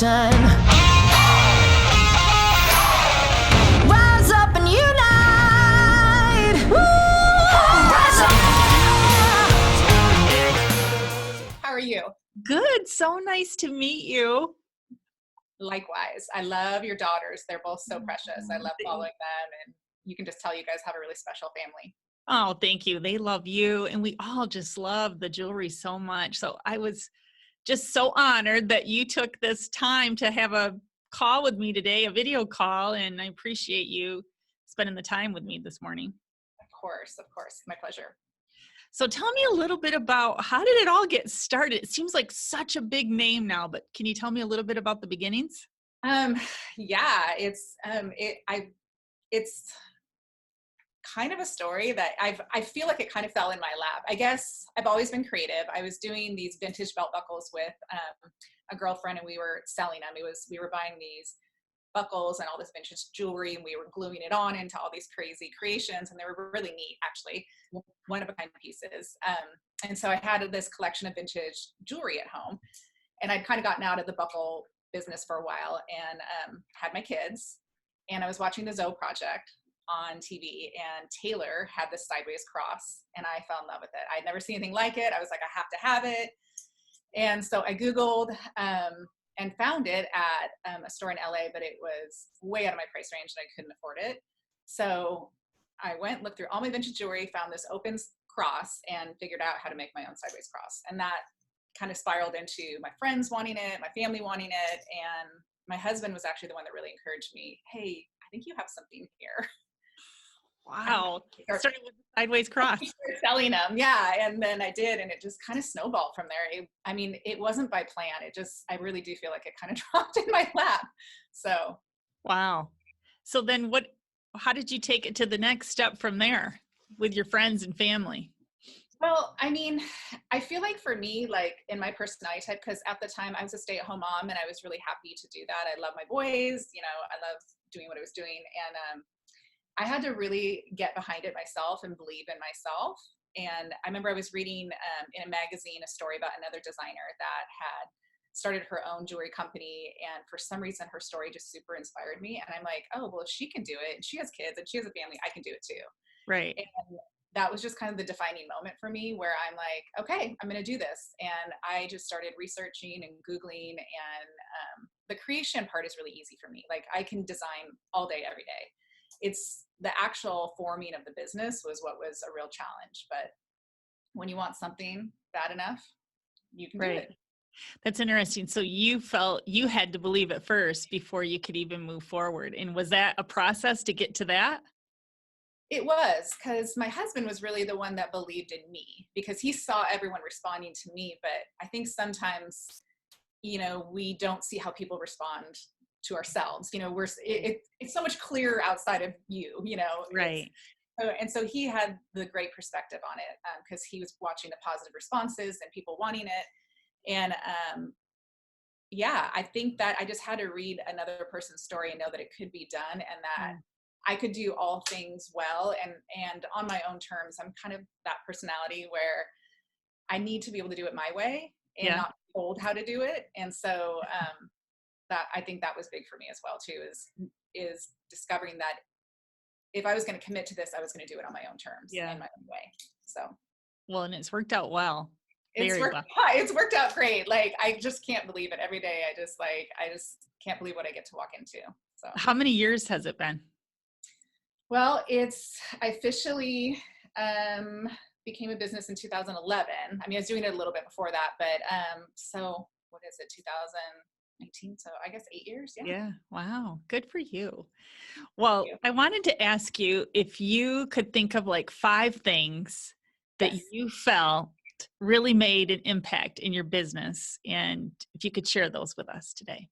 revolution. Rise up and unite. Woo! Rise up. How are you? Good. So nice to meet you. Likewise. I love your daughters. They're both so precious. I love following them, and you can just tell you guys have a really special family. Oh, thank you. They love you. And we all just love the jewelry so much. So I was just so honored that you took this time to have a call with me today, a video call. And I appreciate you spending the time with me this morning. Of course. My pleasure. So tell me a little bit about how did it all get started? It seems like such a big name now, but can you tell me a little bit about the beginnings? Yeah, it's kind of a story that I feel like it kind of fell in my lap. I guess I've always been creative. I was doing these vintage belt buckles with a girlfriend, and we were selling them. We were buying these buckles and all this vintage jewelry, and we were gluing it on into all these crazy creations, and they were really neat, actually, one of a kind pieces. And so I had this collection of vintage jewelry at home, and I'd kind of gotten out of the buckle business for a while, and had my kids, and I was watching the Zoe Project on TV, and Taylor had this sideways cross, and I fell in love with it. I'd never seen anything like it. I was like, I have to have it. And so I Googled and found it at a store in LA, but it was way out of my price range and I couldn't afford it. So I went, looked through all my vintage jewelry, found this open cross, and figured out how to make my own sideways cross. And that kind of spiraled into my friends wanting it, my family wanting it. And my husband was actually the one that really encouraged me. Hey, I think you have something here. Wow. Started with the sideways cross. Selling them. Yeah. And then I did, and it just kind of snowballed from there. It wasn't by plan. I really do feel like it kind of dropped in my lap. So. Wow. So then how did you take it to the next step from there with your friends and family? Well, I feel like for me, like in my personality type, because at the time I was a stay-at-home mom and I was really happy to do that. I love my boys, I love doing what I was doing. And, I had to really get behind it myself and believe in myself. And I remember I was reading in a magazine a story about another designer that had started her own jewelry company. And for some reason, her story just super inspired me. And I'm like, oh, well, if she can do it, and she has kids and she has a family, I can do it too. Right. And that was just kind of the defining moment for me where I'm like, okay, I'm going to do this. And I just started researching and Googling, and the creation part is really easy for me. Like I can design all day, every day. It's the actual forming of the business was what was a real challenge. But when you want something bad enough, you can do it. That's interesting. So you felt you had to believe it first before you could even move forward. And was that a process to get to that? It was, because my husband was really the one that believed in me, because he saw everyone responding to me. But I think sometimes, we don't see how people respond to ourselves. It's so much clearer outside of you, Right. And so he had the great perspective on it, because he was watching the positive responses and people wanting it. And I think that I just had to read another person's story and know that it could be done, and that I could do all things well and on my own terms. I'm kind of that personality where I need to be able to do it my way and not be told how to do it. And so that I think that was big for me as well too, is discovering that if I was going to commit to this, I was going to do it on my own terms in my own way. So. Well, and it's worked out well. It's worked out great. Like, I just can't believe it every day. I just can't believe what I get to walk into. So. How many years has it been? Well, I officially became a business in 2011. I was doing it a little bit before that, but so what is it, 2019? So I guess 8 years. Yeah. Wow. Good for you. Well, I wanted to ask you if you could think of like 5 things that you felt really made an impact in your business, and if you could share those with us today.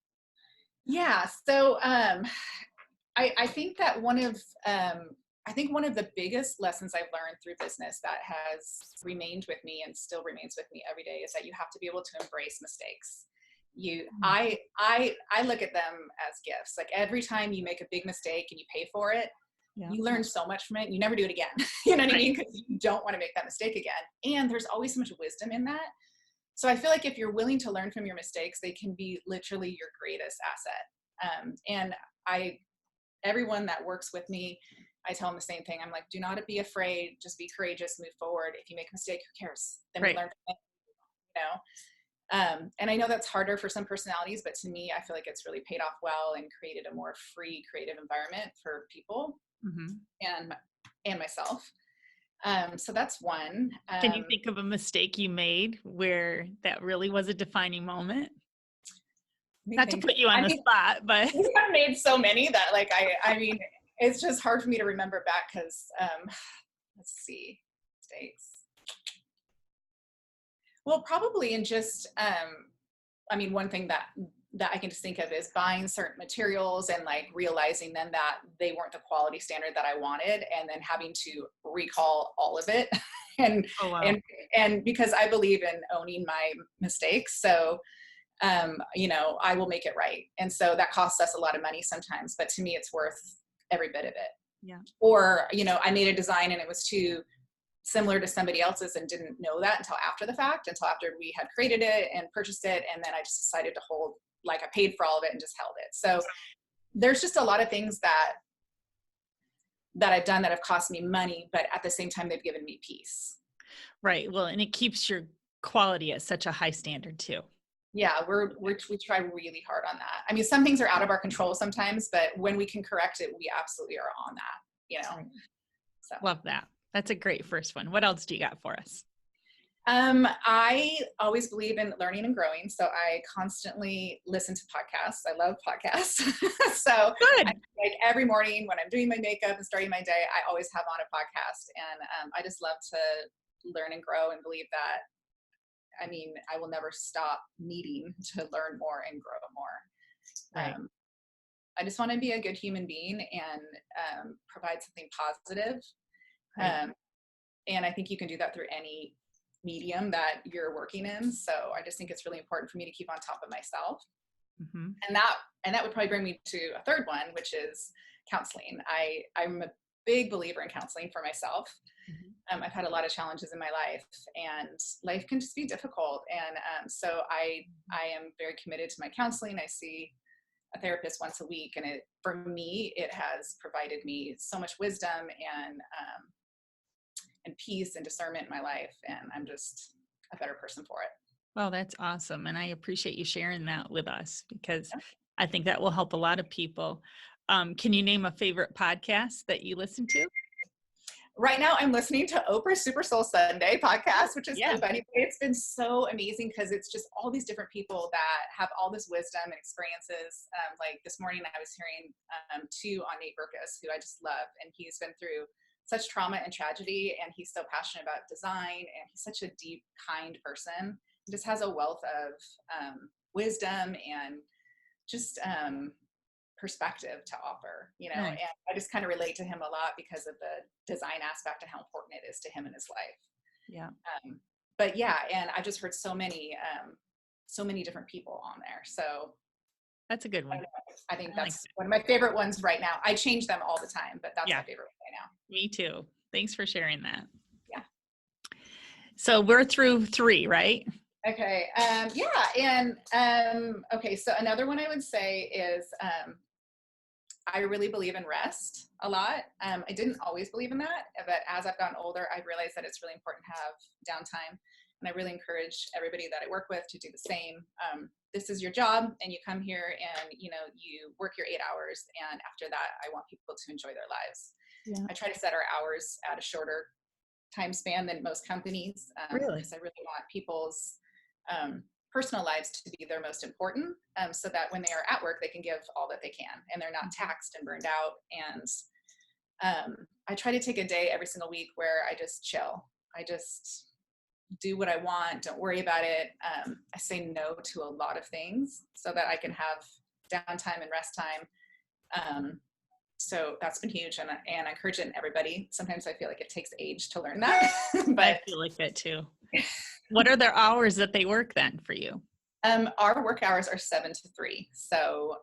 Yeah. So I think that one of the biggest lessons I've learned through business that has remained with me and still remains with me every day is that you have to be able to embrace mistakes. I look at them as gifts. Like every time you make a big mistake and you pay for it, you learn so much from it. You never do it again. You know what I mean? Because you don't want to make that mistake again. And there's always so much wisdom in that. So I feel like if you're willing to learn from your mistakes, they can be literally your greatest asset. And everyone that works with me, I tell them the same thing. I'm like, do not be afraid, just be courageous, move forward. If you make a mistake, who cares? Then we learn from it, you know? And I know that's harder for some personalities, but to me, I feel like it's really paid off well and created a more free, creative environment for people and myself. So that's one. Can you think of a mistake you made where that really was a defining moment? Not to put you on the spot, but I've made so many that like, I mean, it's just hard for me to remember back because, let's see, mistakes. Well, probably in just, I mean, one thing that I can just think of is buying certain materials and like realizing then that they weren't the quality standard that I wanted, and then having to recall all of it. and because I believe in owning my mistakes. So, you know, I will make it right. And so that costs us a lot of money sometimes, but to me, it's worth every bit of it. Yeah. Or, you know, I made a design and it was too similar to somebody else's and didn't know that until after the fact, until after we had created it and purchased it. And then I just decided to hold, like I paid for all of it and just held it. So there's just a lot of things that I've done that have cost me money, but at the same time, they've given me peace. Right. Well, and it keeps your quality at such a high standard too. Yeah, we try really hard on that. I mean, some things are out of our control sometimes, but when we can correct it, we absolutely are on that, you know. So love that. That's a great first one. What else do you got for us? I always believe in learning and growing. So I constantly listen to podcasts. I love podcasts. So good. Like every morning when I'm doing my makeup and starting my day, I always have on a podcast. And I just love to learn and grow and believe that, I mean, I will never stop needing to learn more and grow more. Right. I just want to be a good human being and provide something positive. Right. And I think you can do that through any medium that you're working in. So I just think it's really important for me to keep on top of myself. Mm-hmm. And that would probably bring me to a third one, which is counseling. I'm a big believer in counseling for myself. Mm-hmm. I've had a lot of challenges in my life, and life can just be difficult. And so I am very committed to my counseling. I see a therapist once a week, and for me, it has provided me so much wisdom and peace and discernment in my life. And I'm just a better person for it. Well, that's awesome. And I appreciate you sharing that with us, because I think that will help a lot of people. Can you name a favorite podcast that you listen to? Right now, I'm listening to Oprah's Super Soul Sunday podcast, which is so funny. It's been so amazing because it's just all these different people that have all this wisdom and experiences. Like this morning, I was hearing two on Nate Berkus, who I just love, and he's been through such trauma and tragedy, and he's so passionate about design, and he's such a deep, kind person. He just has a wealth of wisdom and just perspective to offer, you know. Nice. And I just kind of relate to him a lot because of the design aspect and how important it is to him in his life. Yeah. But yeah, and I just heard so many different people on there. So that's a good one. I think that's one of my favorite ones right now. I change them all the time, but that's my favorite one right now. Me too. Thanks for sharing that. Yeah. So we're through 3, right? Okay. Okay. So another one I would say is, I really believe in rest a lot. I didn't always believe in that, but as I've gotten older, I realized that it's really important to have downtime. And I really encourage everybody that I work with to do the same. This is your job, and you come here and, you know, you work your 8 hours. And after that, I want people to enjoy their lives. Yeah. I try to set our hours at a shorter time span than most companies. Really? Because I really want people's personal lives to be their most important, so that when they are at work, they can give all that they can, and they're not taxed and burned out. And I try to take a day every single week where I just chill. I just do what I want. Don't worry about it. I say no to a lot of things so that I can have downtime and rest time. So that's been huge, and I encourage it in everybody. Sometimes I feel like it takes age to learn that. But I feel like that too. What are their hours that they work then for you? Our work hours are 7 to 3. So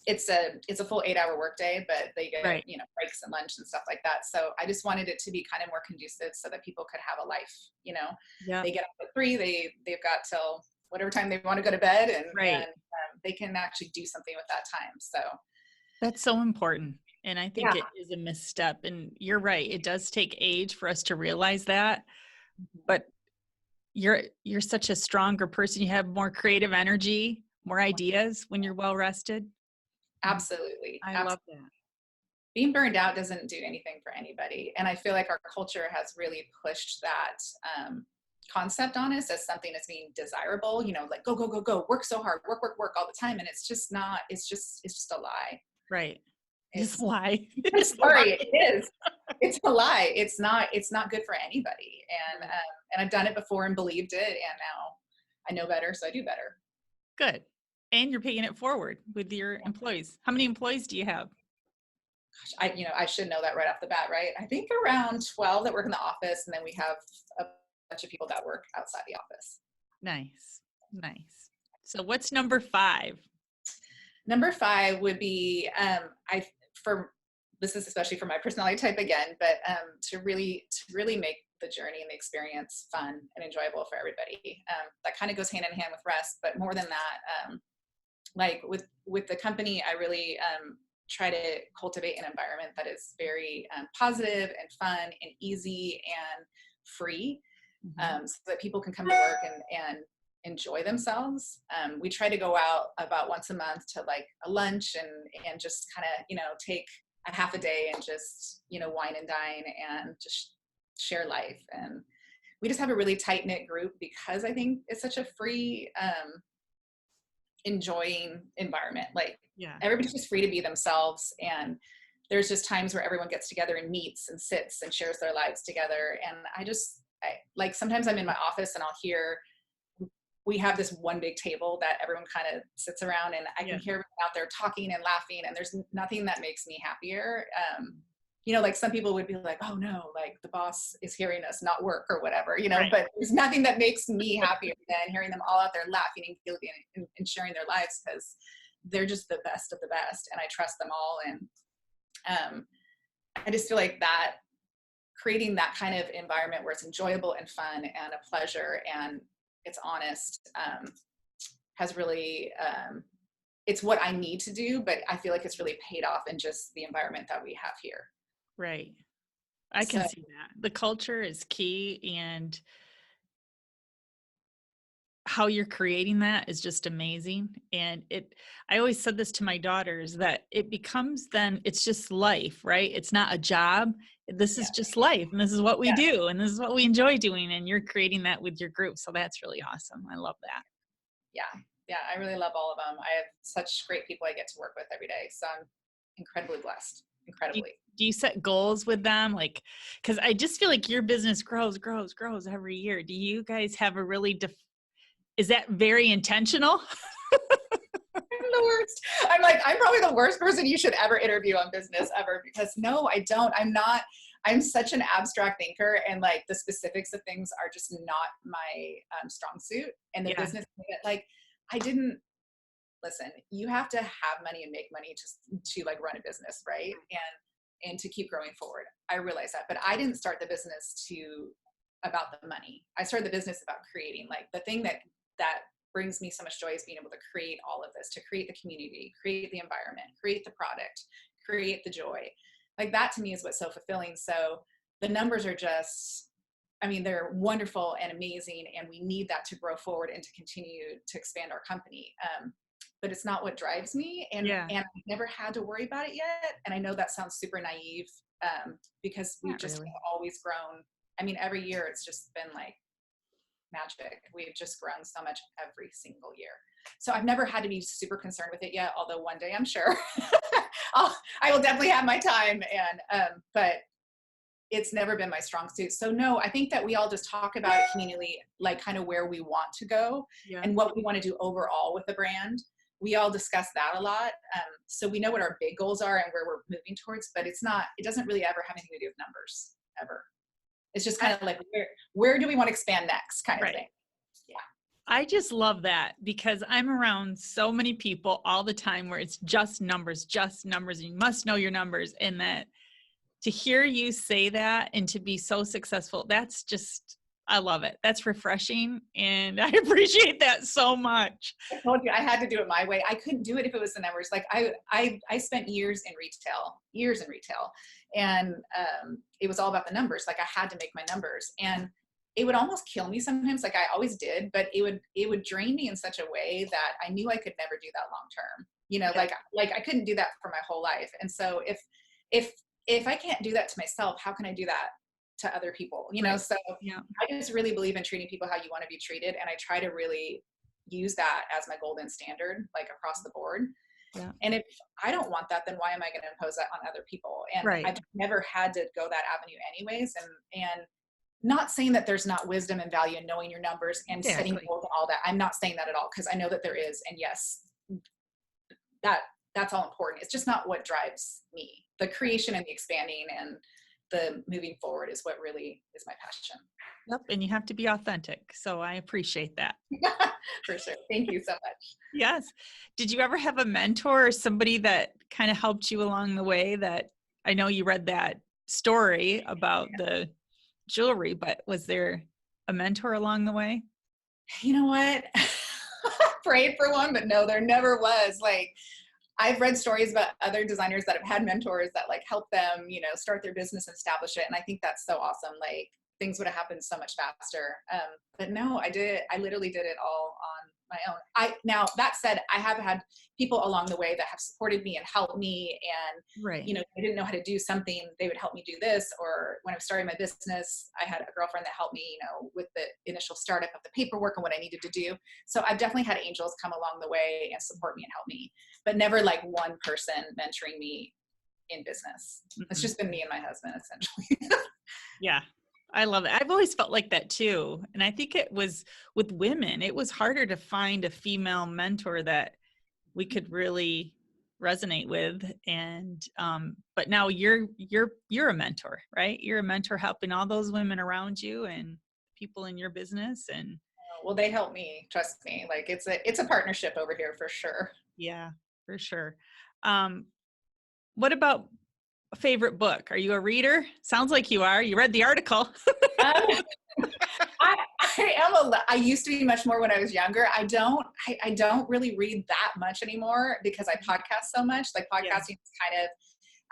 it's a full 8-hour workday, but they get, Right. breaks and lunch and stuff like that. So I just wanted it to be kind of more conducive so that people could have a life, Yeah. they get up at 3, they've got till whatever time they want to go to bed, and Right. they can actually do something with that time. So That's so important. And I think yeah. it is a misstep. And you're right. It does take age for us to realize that. But you're such a stronger person. You have more creative energy, more ideas when you're well rested. Absolutely. I love that. Being burned out doesn't do anything for anybody. And I feel like our culture has really pushed that concept on us as something that's being desirable, like go, go, go, go, work so hard, work, work, work all the time. And it's just not, it's just a lie. Right. It's It's a lie. sorry, it is. It's a lie. It's not good for anybody. And I've done it before and believed it. And now I know better. So I do better. Good. And you're paying it forward with your employees. How many employees do you have? I should know that right off the bat, right? I think around 12 that work in the office, and then we have a bunch of people that work outside the office. Nice. Nice. So what's number 5? Number 5 would be, this is especially for my personality type again, but to really make the journey and the experience fun and enjoyable for everybody. That kind of goes hand in hand with rest, but more than that, like with the company, I really try to cultivate an environment that is very positive and fun and easy and free, so that people can come to work and enjoy themselves. We try to go out about once a month to like a lunch and just kind of, take a half a day and just, wine and dine and just share life. And we just have a really tight knit group because I think it's such a free, enjoying environment. Like everybody's just free to be themselves, and there's just times where everyone gets together and meets and sits and shares their lives together. And I like sometimes I'm in my office and I'll hear, we have this one big table that everyone kind of sits around, and I can hear everyone out there talking and laughing, and there's nothing that makes me happier. Like some people would be like, oh no, like the boss is hearing us not work or whatever, Right. but there's nothing that makes me happier than hearing them all out there laughing and giggling and sharing their lives, because they're just the best of the best, and I trust them all. And I just feel like that creating that kind of environment where it's enjoyable and fun and a pleasure and it's honest, has really, it's what I need to do, but I feel like it's really paid off in just the environment that we have here. Right. I can see that. The culture is key, and how you're creating that is just amazing. And I always said this to my daughters, that it becomes then it's just life, right? It's not a job. This is just life, and this is what we do, and this is what we enjoy doing. And you're creating that with your group. So that's really awesome. I love that. Yeah, I really love all of them. I have such great people I get to work with every day. So I'm incredibly blessed. Incredibly. Do you set goals with them? Like, because I just feel like your business grows every year. Do you guys have a really, is that very intentional? I'm the worst. I'm probably the worst person you should ever interview on business ever, because no, I don't. I'm such an abstract thinker, and like the specifics of things are just not my strong suit. And the business, like listen, you have to have money and make money to like run a business, right? And to keep growing forward. I realize that, but I didn't start the business about the money. I started the business about creating, like the thing that brings me so much joy is being able to create all of this, to create the community, create the environment, create the product, create the joy. Like that to me is what's so fulfilling. So the numbers are just, they're wonderful and amazing, and we need that to grow forward and to continue to expand our company. But it's not what drives me. And I've never had to worry about it yet. And I know that sounds super naive, because we've just always grown. Every year it's just been like magic. We've just grown so much every single year. So I've never had to be super concerned with it yet, although one day I'm sure I will definitely have my time. But it's never been my strong suit. So no, I think that we all just talk about it communally, like kind of where we want to go and what we want to do overall with the brand. We all discuss that a lot. So we know what our big goals are and where we're moving towards, but it doesn't really ever have anything to do with numbers ever. It's just kind of like, where do we want to expand next kind of thing. Yeah. I just love that because I'm around so many people all the time where it's just numbers, and you must know your numbers. And that to hear you say that and to be so successful, that's just, I love it. That's refreshing. And I appreciate that so much. I told you I had to do it my way. I couldn't do it if it was the numbers. Like I spent years in retail, and it was all about the numbers. Like I had to make my numbers, and it would almost kill me sometimes. Like I always did, but it would drain me in such a way that I knew I could never do that long term. You know, like I couldn't do that for my whole life. And so if I can't do that to myself, how can I do that to other people? You know, so I just really believe in treating people how you want to be treated. And I try to really use that as my golden standard, like across the board. Yeah. And if I don't want that, then why am I going to impose that on other people? And I've never had to go that avenue anyways. And not saying that there's not wisdom and value in knowing your numbers and setting goals and all that. I'm not saying that at all, because I know that there is. And yes, that's all important. It's just not what drives me. The creation and the expanding and the moving forward is what really is my passion. Yep. And you have to be authentic. So I appreciate that. For sure. Thank you so much. Yes. Did you ever have a mentor or somebody that kind of helped you along the way? That I know you read that story about the jewelry, but was there a mentor along the way? You know what? Prayed for one, but no, there never was. Like, I've read stories about other designers that have had mentors that like help them, you know, start their business and establish it. And I think that's so awesome. Like things would have happened so much faster. But no, I literally did it all on my own. Now that said, I have had people along the way that have supported me and helped me. And, you know, I didn't know how to do something, they would help me do this. Or when I was starting my business, I had a girlfriend that helped me, you know, with the initial startup of the paperwork and what I needed to do. So I've definitely had angels come along the way and support me and help me, but never like one person mentoring me in business. It's just been me and my husband essentially. Yeah. I love it. I've always felt like that too. And I think it was with women, it was harder to find a female mentor that we could really resonate with. And, but now you're a mentor, right? You're a mentor helping all those women around you and people in your business. And well, they help me, trust me. Like it's a partnership over here for sure. Yeah, for sure. What about a favorite book? Are you a reader? Sounds like you are. You read the article. I used to be much more when I was younger. I don't really read that much anymore because I podcast so much. Like podcasting is kind of,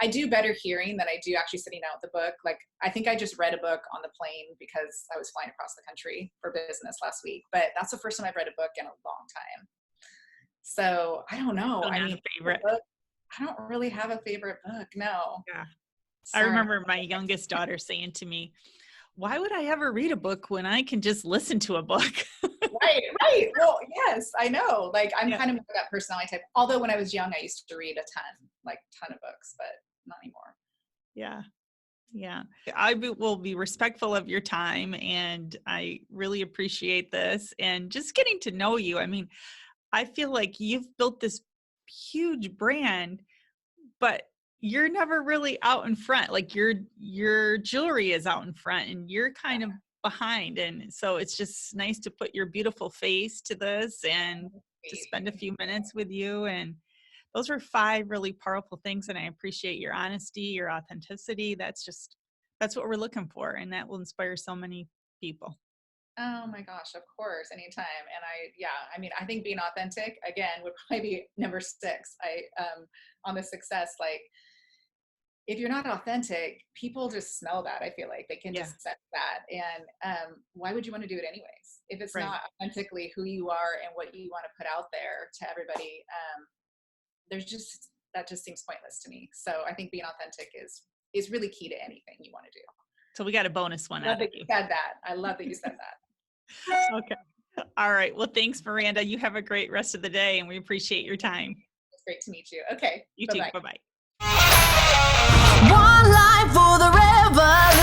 I do better hearing than I do actually sitting down with the book. Like I think I just read a book on the plane because I was flying across the country for business last week, but that's the first time I've read a book in a long time. So I don't know. I mean, favorite. I don't really have a favorite book. No. Yeah. Sorry. I remember my youngest daughter saying to me, why would I ever read a book when I can just listen to a book? Right. Well, yes, I know. Like I'm kind of that personality type. Although when I was young, I used to read a ton of books, but not anymore. Yeah. Yeah. I will be respectful of your time, and I really appreciate this and just getting to know you. I mean, I feel like you've built this huge brand, but you're never really out in front. Like your jewelry is out in front and you're kind of behind. And so it's just nice to put your beautiful face to this and to spend a few minutes with you. And those are 5 really powerful things. And I appreciate your honesty, your authenticity. That's what we're looking for. And that will inspire so many people. Oh my gosh, of course, anytime. And I think being authentic, again, would probably be number 6. On the success, like if you're not authentic, people just smell that. I feel like they can just sense that. And why would you want to do it anyways? If it's not authentically who you are and what you want to put out there to everybody, that just seems pointless to me. So I think being authentic is really key to anything you want to do. So we got a bonus one out of you. I love that you said that. Okay. All right. Well, thanks, Miranda. You have a great rest of the day, and we appreciate your time. It's great to meet you. Okay. You too. Bye-bye. One life for the revolution.